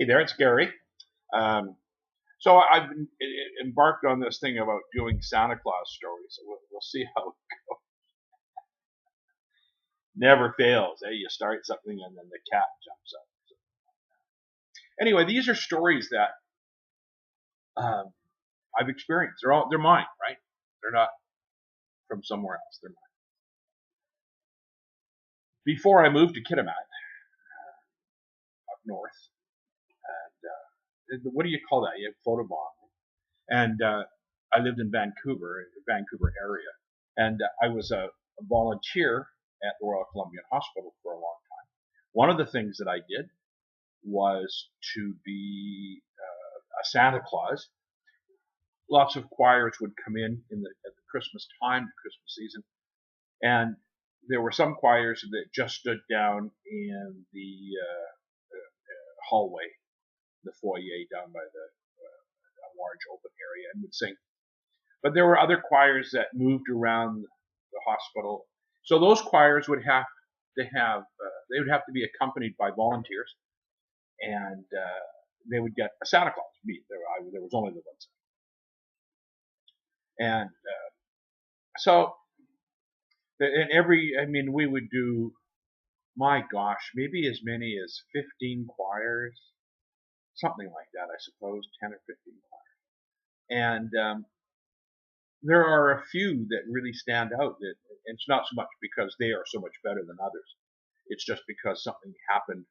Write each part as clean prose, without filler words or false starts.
Hey there, it's Gary. So I've embarked on this thing about doing Santa Claus stories. We'll see how it never fails. You start something and then the cat jumps up. Anyway, these are stories that I've experienced. They're mine, right? They're not from somewhere else. They're mine. Before I moved to Kitimat, up north, and what do you call that? You have photobomb. And I lived in Vancouver area, and I was a volunteer at the Royal Columbian Hospital for a long time. One of the things that I did was to be a Santa Claus. Lots of choirs would come in at the Christmas time, the Christmas season, and there were some choirs that just stood down in the hallway, the foyer down by the large open area, and would sing. But there were other choirs that moved around the hospital. So those choirs would have to be accompanied by volunteers, and they would get a Santa Claus. There was only the one Santa. And so we would do, my gosh, maybe as many as 15 choirs, something like that, I suppose, 10 or 15 choirs. And there are a few that really stand out. And it's not so much because they are so much better than others. It's just because something happened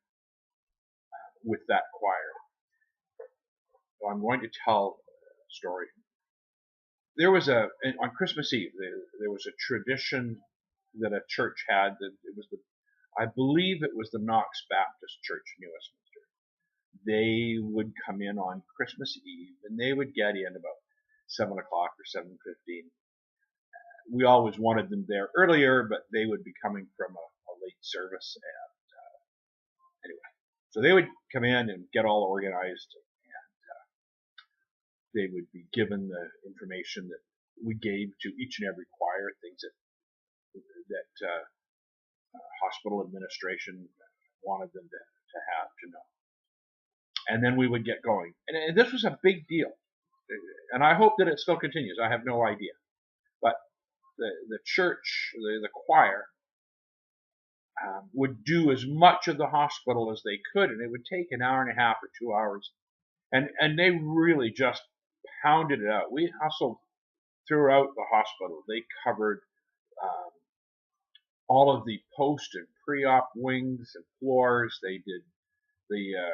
with that choir. So I'm going to tell a story. There was on Christmas Eve, there was a tradition that a church had. That I believe it was the Knox Baptist Church in Westminster. They would come in on Christmas Eve, and they would get in about 7 o'clock or 7:15. We always wanted them there earlier, but they would be coming from a late service. And anyway, so they would come in and get all organized, and they would be given the information that we gave to each and every choir, things that hospital administration wanted them to know. And then we would get going. And this was a big deal. And I hope that it still continues. I have no idea. But the church, the choir, would do as much of the hospital as they could, and it would take an hour and a half or 2 hours. And they really just pounded it out. We hustled throughout the hospital. They covered all of the post and pre-op wings and floors. They did the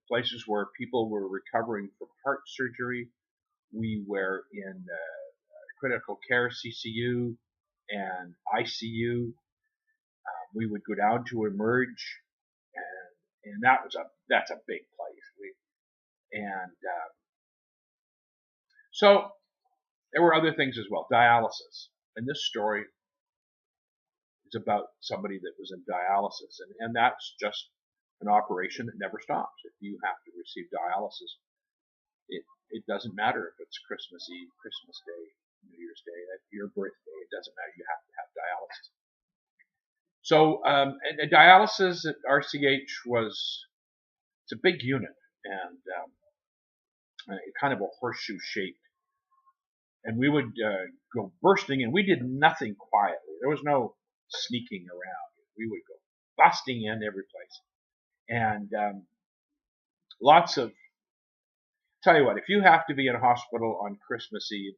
places where people were recovering from heart surgery. We were in critical care CCU and ICU. We would go down to Emerge, and that's a big place. So there were other things as well. Dialysis, and this story is about somebody that was in dialysis, and that's just an operation that never stops. If you have to receive dialysis, it doesn't matter if it's Christmas Eve, Christmas Day, New Year's Day, your birthday. It doesn't matter. You have to have dialysis. So and dialysis at RCH it's a big unit, and kind of a horseshoe shaped. And we would go bursting in. We did nothing quietly. There was no sneaking around. We would go busting in every place. And lots of, tell you what, if you have to be in a hospital on Christmas Eve,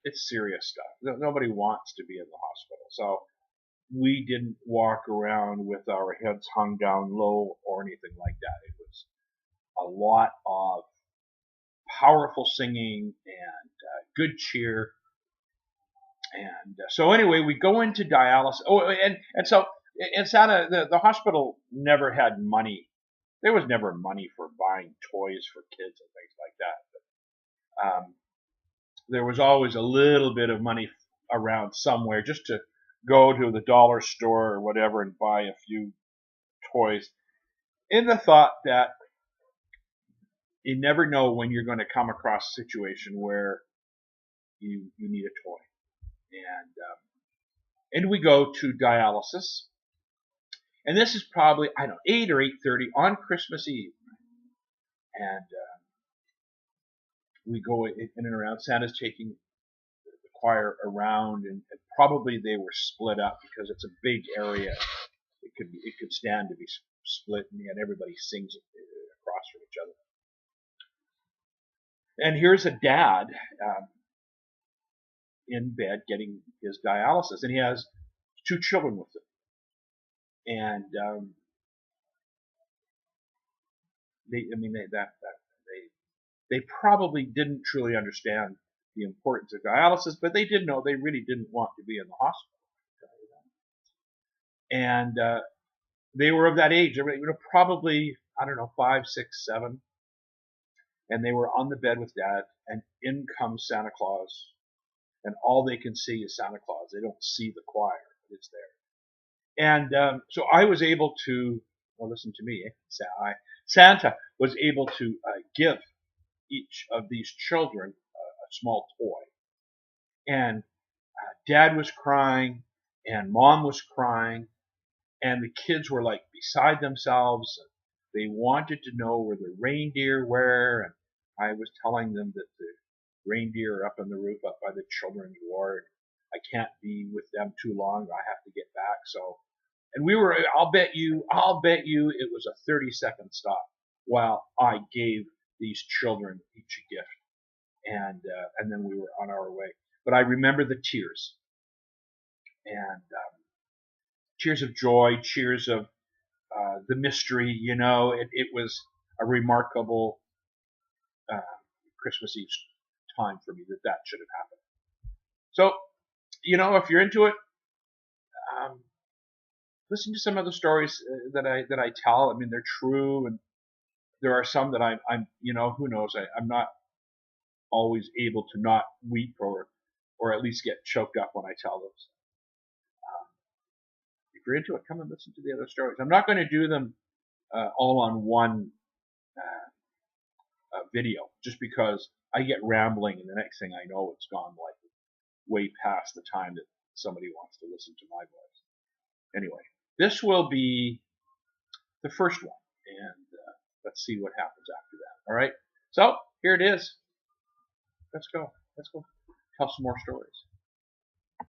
it's serious stuff. Nobody wants to be in the hospital. So we didn't walk around with our heads hung down low or anything like that. It was a lot of powerful singing and good cheer. And so anyway, we go into dialysis. Oh, and so in Santa, the hospital never had money. There was never money for buying toys for kids and things like that. But there was always a little bit of money around somewhere just to go to the dollar store or whatever and buy a few toys, in the thought that you never know when you're going to come across a situation where you need a toy. And we go to dialysis. And this is probably, 8 or 8:30 on Christmas Eve. and we go in and around. Santa's taking the choir around, and probably they were split up because it's a big area. It could stand to be split, and yet everybody sings across from each other. And here's a dad in bed getting his dialysis, and he has 2 children with him. And they probably didn't truly understand the importance of dialysis, but they did know they really didn't want to be in the hospital. And they were of that age, probably, I don't know, 5, 6, 7. And they were on the bed with Dad, and in comes Santa Claus, and all they can see is Santa Claus. They don't see the choir, but it's there. And so I was able to, well, listen to me, Santa was able to give each of these children a small toy. And Dad was crying, and Mom was crying, and the kids were like beside themselves. They wanted to know where the reindeer were, and I was telling them that the reindeer are up on the roof up by the children's ward. I can't be with them too long. I have to get back. So, and we were, I'll bet you it was a 30-second stop while I gave these children each a gift. And then we were on our way. But I remember the tears. And tears of joy, tears of the mystery, it was a remarkable Christmas Eve time for me that should have happened. So, if you're into it, listen to some of the stories that I tell. I mean, they're true, and there are some that I'm who knows, I'm not always able to not weep or at least get choked up when I tell them. If you're into it, come and listen to the other stories. I'm not going to do them all on one video, just because I get rambling, and the next thing I know, it's gone like way past the time that somebody wants to listen to my voice. Anyway, this will be the first one, and let's see what happens after that. All right, so here it is. Let's go tell some more stories.